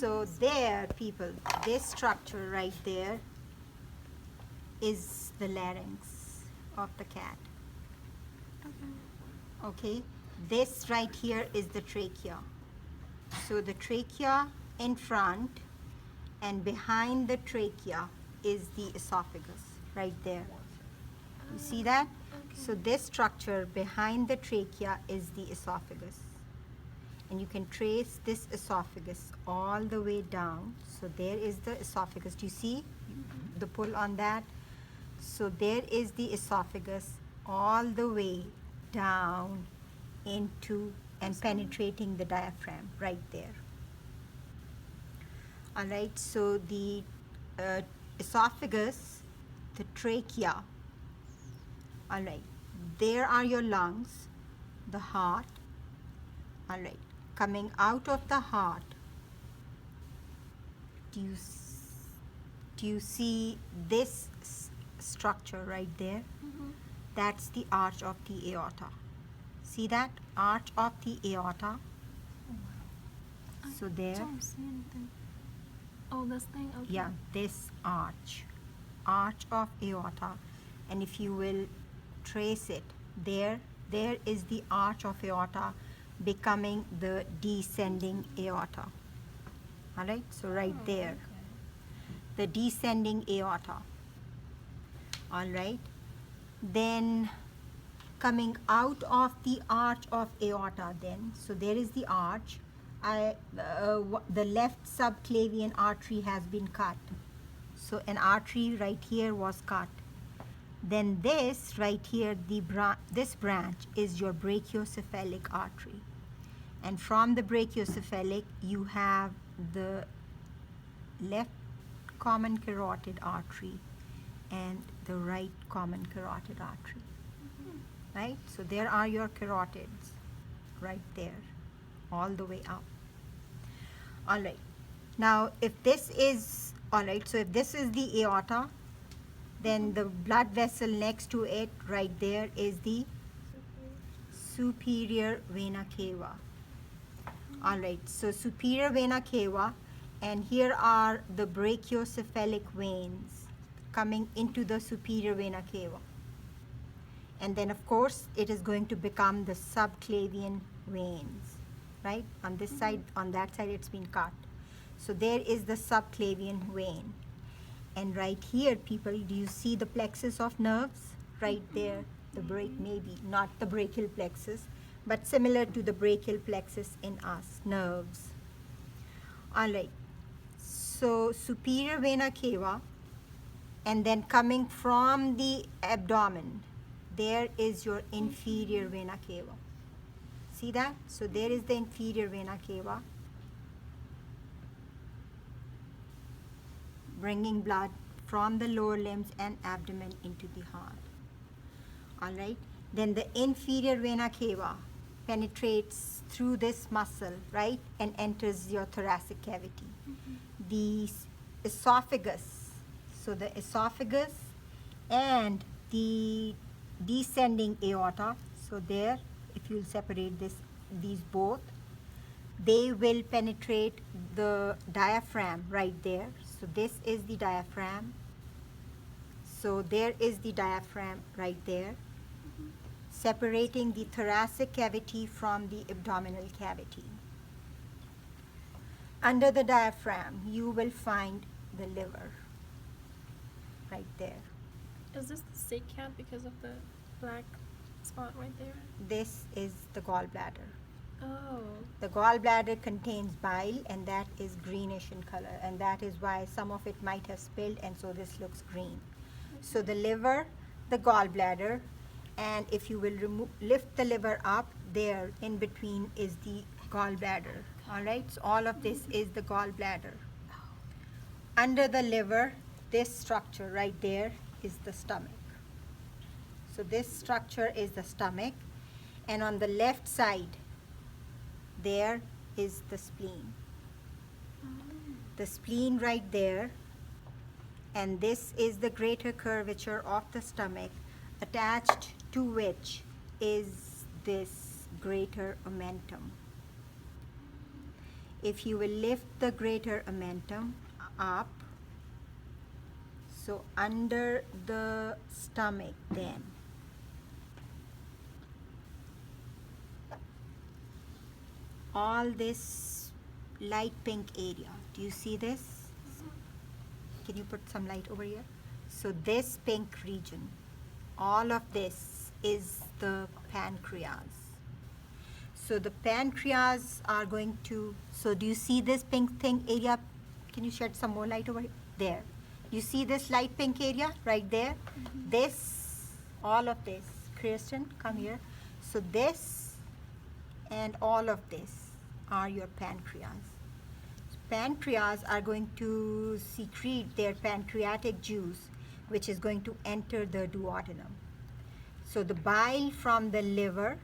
So there, people, this structure right there is the larynx of the cat. Okay, this right here is the trachea. So the trachea in front, and behind the trachea is the esophagus right there. You see that? So this structure behind the trachea is the esophagus. And you can trace this esophagus all the way down. So there is the esophagus. Do you see the pull on that? So there is the esophagus all the way down into and penetrating the diaphragm right there. All right, so the esophagus, the trachea, all right, there are your lungs, the heart, all right, coming out of the heart. Do you see this structure right there? That's the arch of the aorta. See that arch of the aorta? So there. I don't see anything. Oh, this thing? Okay. Yeah, this arch of aorta. And if you will trace it, there is the arch of aorta becoming the descending aorta. All right, so right there, the descending aorta. All right, then coming out of the arch of aorta then, so there is the arch. The left subclavian artery has been cut. So an artery right here was cut. Then this right here, this branch is your brachiocephalic artery. And from the brachiocephalic, you have the left common carotid artery and the right common carotid artery. Right? So there are your carotids right there, all the way up. All right. Now, if this is, all right, so if this is the aorta, then the blood vessel next to it right there is the superior vena cava. All right, so superior vena cava, and here are the brachiocephalic veins coming into the superior vena cava. And then, of course, it is going to become the subclavian veins, right? On this side, on that side, it's been cut. So there is the subclavian vein. And right here, people, do you see the plexus of nerves? Right there, the maybe not the brachial plexus, but similar to the brachial plexus in us, nerves. All right, so superior vena cava, and then coming from the abdomen, there is your inferior vena cava. See that? So there is the inferior vena cava, bringing blood from the lower limbs and abdomen into the heart. All right. Then the inferior vena cava penetrates through this muscle, right, and enters your thoracic cavity. The esophagus, so the esophagus and the descending aorta, so there, if you'll separate these both, they will penetrate the diaphragm right there. So this is the diaphragm. So there is the diaphragm right there, separating the thoracic cavity from the abdominal cavity. Under the diaphragm, you will find the liver right there. Is this the sick cat because of the black spot right there? This is the gallbladder. Oh. The gallbladder contains bile, and that is greenish in color, and that is why some of it might have spilled, and so this looks green. So the liver, the gallbladder, and if you will lift the liver up, there in between is the gallbladder. All right, so all of this is the gallbladder. Under the liver, this structure right there is the stomach. So this structure is the stomach, and on the left side, there is the spleen. The spleen right there, and this is the greater curvature of the stomach, attached to which is this greater omentum. if you will lift the greater omentum up, so under the stomach, then all this light pink area, do you see this? Can you put some light over here? So this pink region, all of this is the pancreas. So the pancreas are going to, so do you see this pink thing area? Can you shed some more light over here? There. You see this light pink area right there? This, all of this, Kirsten, come here. So this and all of this are your pancreas. Pancreas are going to secrete their pancreatic juice, which is going to enter the duodenum. So the bile from the liver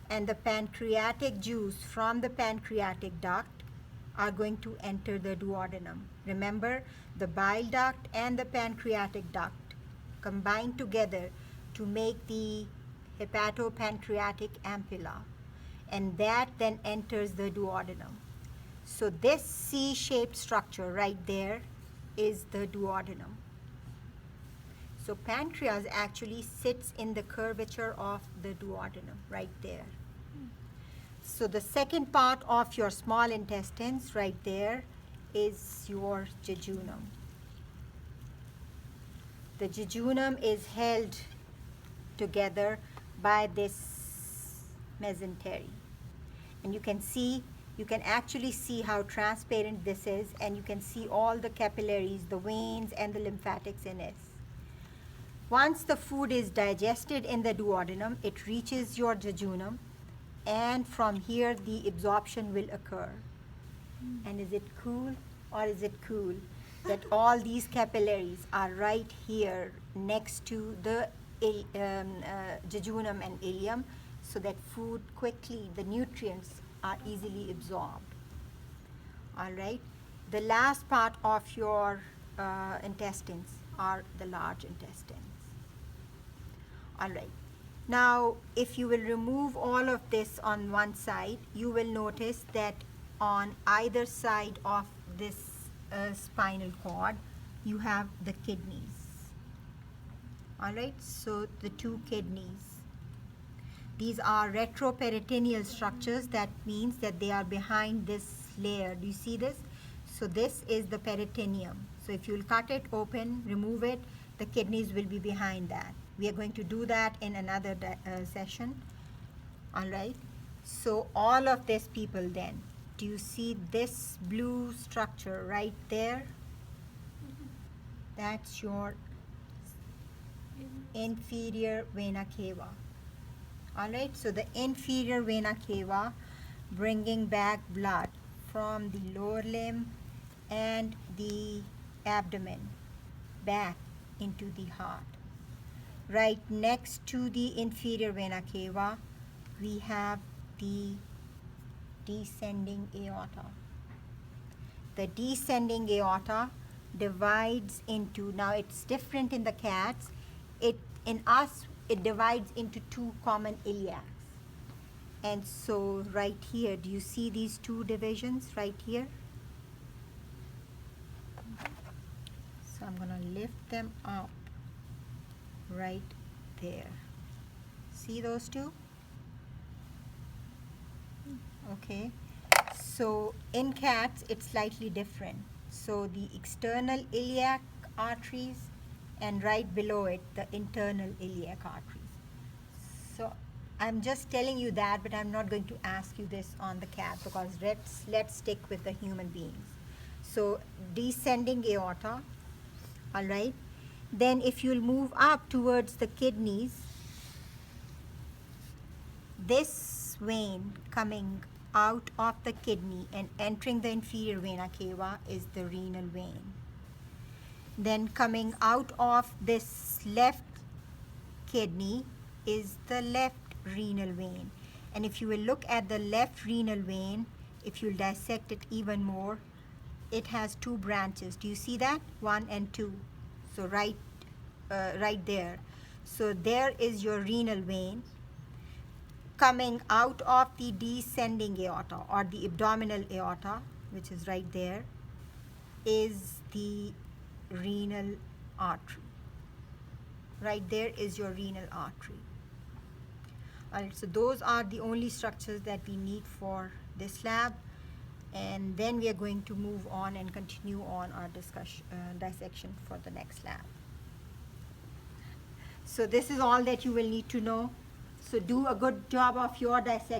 and the pancreatic juice from the pancreatic duct are going to enter the duodenum. Remember, the bile duct and the pancreatic duct combine together to make the hepatopancreatic ampulla, and that then enters the duodenum. So this C-shaped structure right there is the duodenum. So pancreas actually sits in the curvature of the duodenum right there. So the second part of your small intestines right there is your jejunum. The jejunum is held together by this mesentery. And you can actually see how transparent this is, and you can see all the capillaries, the veins and the lymphatics in it. Once the food is digested in the duodenum, it reaches your jejunum, and from here the absorption will occur. And is it cool or is it cool that all these capillaries are right here next to the jejunum and ileum, so that food quickly, the nutrients are easily absorbed. All right. The last part of your intestines are the large intestines. All right. Now, if you will remove all of this on one side, you will notice that on either side of this spinal cord, you have the kidneys. All right, so the two kidneys. These are retroperitoneal structures. That means that they are behind this layer. Do you see this? So this is the peritoneum. So if you will cut it open, remove it, the kidneys will be behind that. We are going to do that in another session. All right. So all of this, people, then, do you see this blue structure right there? That's your inferior vena cava. All right. So the inferior vena cava, bringing back blood from the lower limb and the abdomen back into the heart. Right next to the inferior vena cava, we have the descending aorta. The descending aorta divides into, now it's different in the cats, in us it divides into two common iliacs. And so right here, do you see these two divisions right here? So I'm going to lift them up right there. See those two? Okay. So in cats, it's slightly different. So the external iliac arteries, and right below it, the internal iliac arteries. So I'm just telling you that, but I'm not going to ask you this on the cat, because let's stick with the human beings. So descending aorta, all right. Then if you'll move up towards the kidneys, this vein coming out of the kidney and entering the inferior vena cava is the renal vein. Then coming out of this left kidney is the left renal vein. And if you will look at the left renal vein, if you'll dissect it even more, it has two branches. Do you see that? 1 and 2. So right there. So there is your renal vein coming out of the descending aorta or the abdominal aorta. which is right there, is the renal artery. Right there is your renal artery. All right, so those are the only structures that we need for this lab, and then we are going to move on and continue on our dissection for the next lab. So this is all that you will need to know. So do a good job of your dissection.